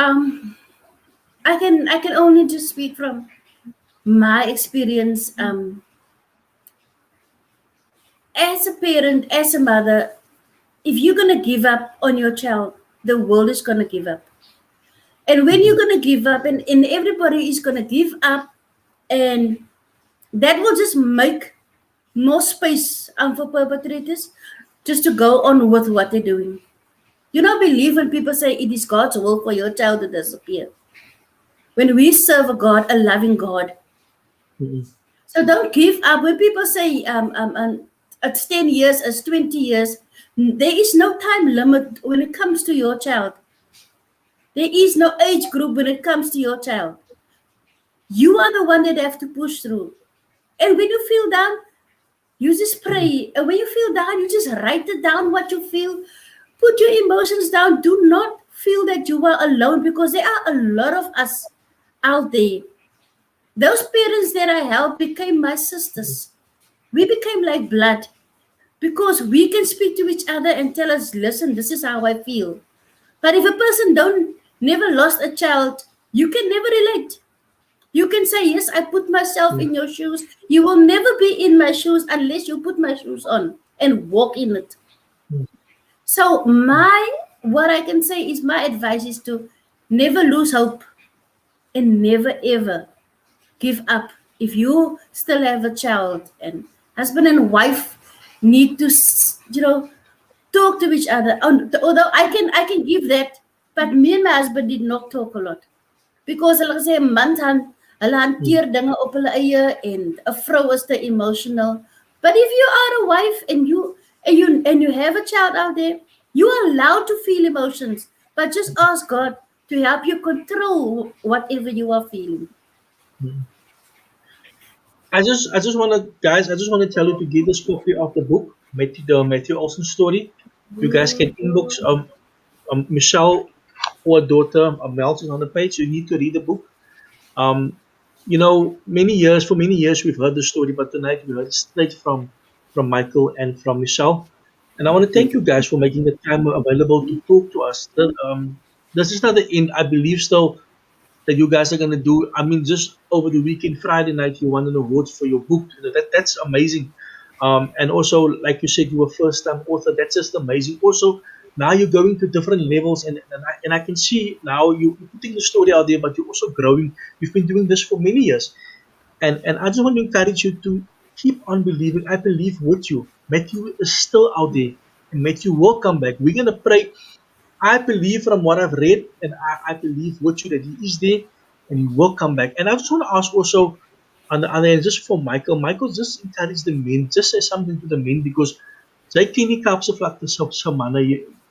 I can only just speak from my experience. As a parent, as a mother, if you're gonna give up on your child, the world is gonna give up. And when you're gonna give up, and everybody is gonna give up, and that will just make more space for perpetrators just to go on with what they're doing. You don't believe when people say it is God's will for your child to disappear. When we serve a God, a loving God. Mm-mm. So don't give up. When people say it's 10 years, it's 20 years, there is no time limit when it comes to your child. There is no age group when it comes to your child. You are the one that have to push through. And when you feel down, you just pray. And when you feel down, you just write it down what you feel. Put your emotions down. Do not feel that you are alone because there are a lot of us out there. Those parents that I helped became my sisters. We became like blood because we can speak to each other and tell us, listen, this is how I feel. But if a person don't never lost a child, you can never relate. You can say, yes, I put myself in your shoes. You will never be in my shoes unless you put my shoes on and walk in it. So what I can say is my advice is to never lose hope and never ever give up. If you still have a child, and husband and wife need to talk to each other. Although I can give that, but me and my husband did not talk a lot because hulle gesê 'n man hulle hanteer dinge op hulle eie en 'n vrou is te emotional. But if you are a wife and and you have a child out there, you are allowed to feel emotions, but just ask God to help you control whatever you are feeling. Mm. I just wanna guys, I just wanna tell you to get this copy of the book, Matthew Olson story. You guys can inbox Michelle or daughter Mel's is on the page. You need to read the book. Um, for many years we've heard the story, but tonight we heard it straight from Michael and from Michelle. And I want to thank you guys for making the time available to talk to us. This is not the end. I believe still that you guys are gonna do. I mean, just over the weekend, Friday night, you won an award for your book. That's amazing. And also, like you said, you were first time author. That's just amazing. Also, now you're going to different levels, and I can see now you're putting the story out there, but you're also growing. You've been doing this for many years, and I just want to encourage you to keep on believing. I believe with you. Matthew is still out there, and Matthew will come back. We're gonna pray. I believe from what I've read, and I believe with you that he is there and he will come back. And I just want to ask also on the other hand, just for Michael, just encourage the men, just say something to the men because sy ken nie Kaapse vlakte se manne,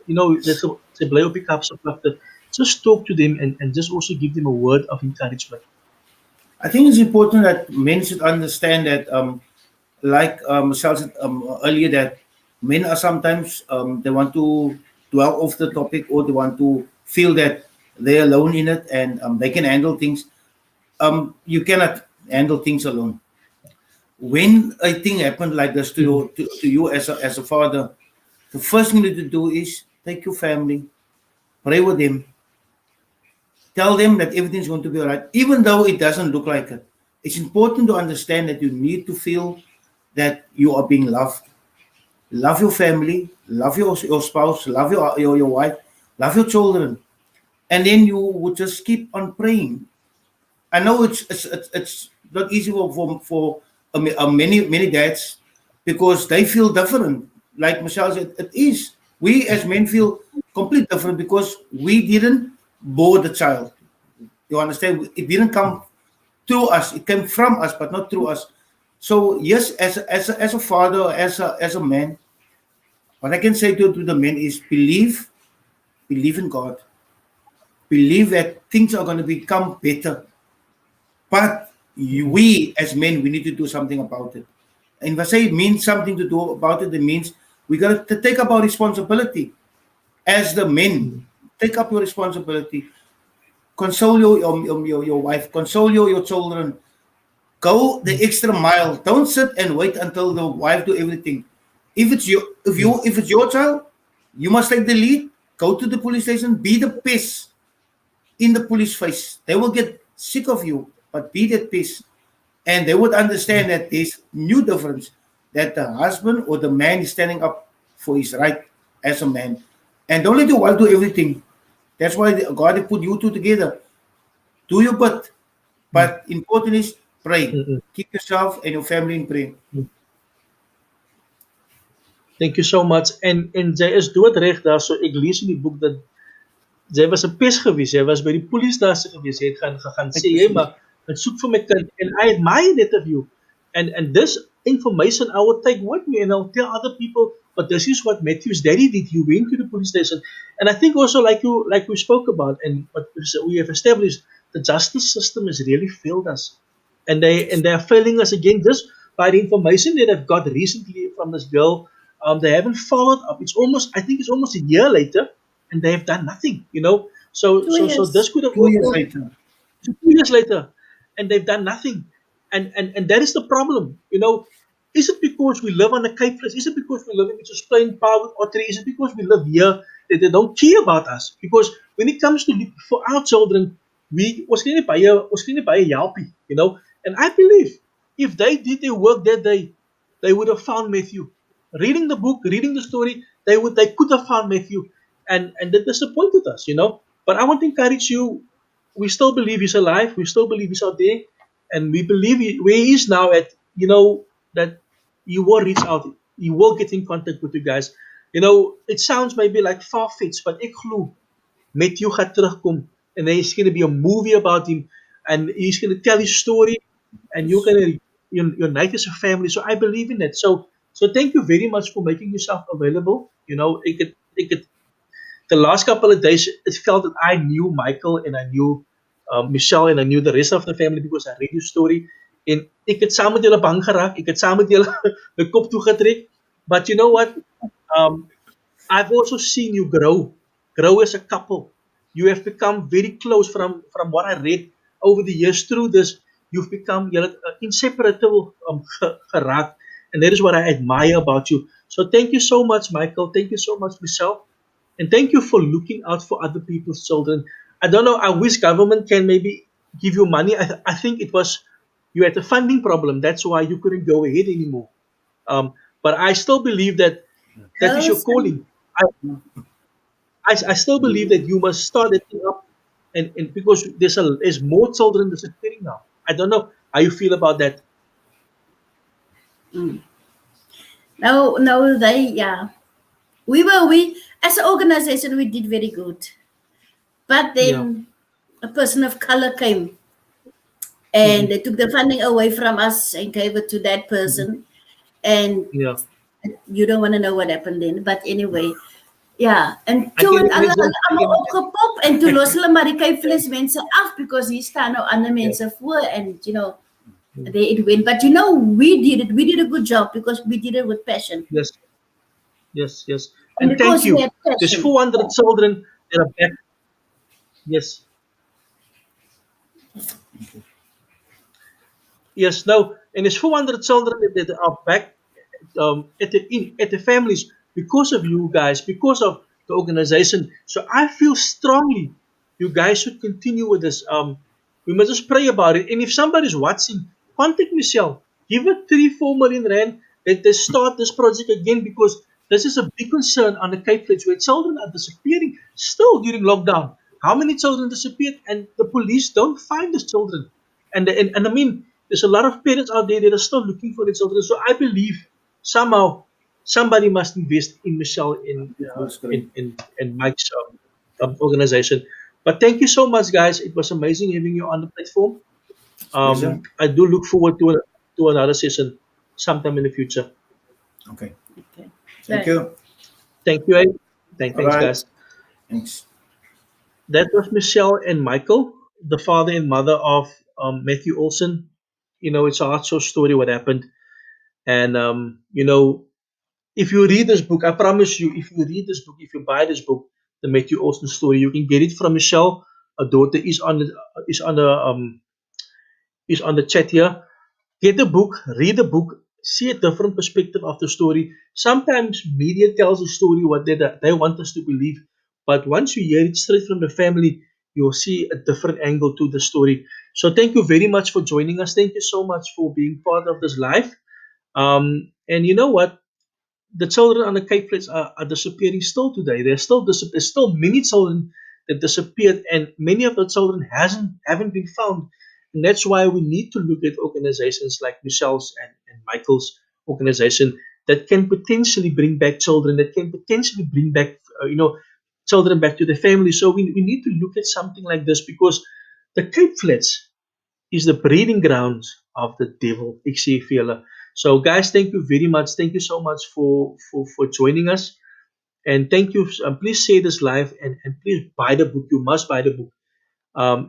sy bly op die Kaapse vlakte. Just talk to them and just also give them a word of encouragement. I think it's important that men should understand that, like Michelle said earlier, that men are sometimes they want to dwell off the topic or they want to feel that they're alone in it and they can handle things. You cannot handle things alone. When a thing happened like this to you as a father, the first thing you need to do is take your family, pray with them, tell them that everything's going to be all right, even though it doesn't look like it. It's important to understand that you need to feel that you are being loved. Love your family, love your spouse, love your wife, love your children. And then you would just keep on praying. I know it's not easy for many dads because they feel different. Like Michelle said, it is. We as men feel completely different because we didn't bore the child. You understand? It didn't come through us. It came from us, but not through us. So yes, as a father, as a man, what I can say to the men is believe in God, believe that things are going to become better. But we as men, we need to do something about it. And if I say it means something to do about it, it means we got to take up our responsibility as the men. Mm. Take up your responsibility. Console your wife. Console your children. Go the Mm. extra mile. Don't sit and wait until the wife do everything. If it's your child, you must take the lead. Go to the police station. Be the peace in the police face. They will get sick of you, but be that peace. And they would understand that there's new difference that the husband or the man is standing up for his right as a man. And don't let your wife do everything. That's why God put you two together. Do your bit. Mm. But important is pray. Mm. Keep yourself and your family in prayer. Mm. Thank you so much. En jy is doodreg daar so ek lees in die boek dat jy was 'n pes gewees. Jy was by die polisiestasie gewees. Jy het gaan sê jy maar ek soek vir my kind and I admire that of you. And this information I will take with me and I'll tell other people. But this is what Matthew's daddy did. He went to the police station, and I think also like we spoke about and what we have established, the justice system has really failed us, and they are failing us again just by the information that I've got recently from this girl. They haven't followed up. I think it's almost a year later, and they have done nothing. So Two so years. this could have 2 years worked out later. 2 years later, and they've done nothing. And that is the problem. Is it because we live on a Cape Place? Is it because we live in Mitchell's Plain, Power, or Tree? Is it because we live here that they don't care about us? Because when it comes to look for our children, ons kan nie baie helpie. And I believe if they did their work that day, they would have found Matthew. Reading the book, reading the story, they could have found Matthew, and that disappointed us. But I want to encourage you. We still believe he's alive. We still believe he's out there, and we believe where he is now at. That he will reach out. He will get in contact with you guys. It sounds maybe like far-fetched, but ek glo Matthew gaat terugkom, and there's going to be a movie about him, and he's going to tell his story, and you're going to unite as a family. So I believe in that. So So thank you very much for making yourself available. The last couple of days, it felt that I knew Michael and I knew Michelle and I knew the rest of the family because I read your story. En ek het saam met julle bang geraak. Ek het saam met julle die kop toegetrek. But you know what? Um, I've also seen you grow as a couple. You have become very close from what I read over the years through this. You've become inseparable geraak. And that is what I admire about you. So thank you so much, Michael. Thank you so much, Michelle. And thank you for looking out for other people's children. I don't know, I wish government can maybe give you money. I think it was you had a funding problem. That's why you couldn't go ahead anymore. But I still believe that that is your Ohlson. calling. I still believe that you must start it up, and because there's more children disappearing now. I don't know how you feel about that. No, yeah. We as an organization we did very good, but Yeah, then a person of color came hmm, and they took the funding away from us and gave it to that hmm, person, and yeah. you don't want to know what happened then. But anyway, ja, en I toe can het hulle imagine. I almal can imagine. opgepop en toe los hulle maar die Cape mense af because hier staan nou ander Yeah. mense voor and Mm. they it went. But we did a good job because we did it with passion. Yes, yes, yes. And And thank because we you. had There's passion. 400 children that are back. Yes, yes. No, and there's 400 children that are back at the families because of you guys, because of the organization. So I feel strongly you guys should continue with this. We must just pray about it. And if somebody's watching, contact Michelle. Give it 3-4 million rand that they start this project again because this is a big concern on the Cape Flats where children are disappearing still during lockdown. How many children disappeared and the police don't find the children? And I mean, there's a lot of parents out there that are still looking for their children. So I believe somehow somebody must invest in Michelle That's correct. in Mike's organization. But thank you so much, guys. It was amazing having you on the platform. Pleasure. I do look forward to another session sometime in the future. Okay. Okay. Thank So, you. Thank you. Eh? All Thanks, right. guys. Thanks. That was Michelle and Michael, the father and mother of Matthew Ohlson. It's a hard soul story what happened. And, if you read this book, I promise you, if you read this book, if you buy this book, the Matthew Ohlson story, you can get it from Michelle. Her daughter is on the is on the chat here. Get the book, read the book, see a different perspective of the story. Sometimes media tells a story what they want us to believe, but once you hear it straight from the family, you'll see a different angle to the story. So thank you very much for joining us. Thank you so much for being part of this live. And you know what? The children on the Cape Flats are disappearing still today. There's still many children that disappeared, and many of the children haven't been found. And that's why we need to look at organizations like Michelle's and Michael's organization that can potentially bring back children, that can potentially bring back children back to their family. So we need to look at something like this because the Cape Flats is the breeding grounds of the devil. Ek sê vir julle. So guys, thank you very much. Thank you so much for joining us. And thank you. Please share this live and please buy the book. You must buy the book.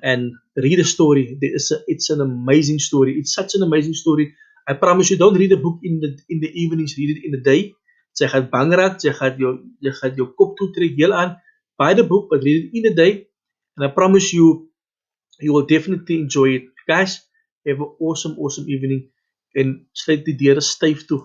And read the story. It's an amazing story. It's such an amazing story. I promise you, don't read the book in the evenings. Read it in the day. Jy gaan bang raak. Jy gaan jou kop toetrek heel aan. Buy the book, but read it in the day. And I promise you, you will definitely enjoy it. Guys, have an awesome evening. En sluit die deure styf toe.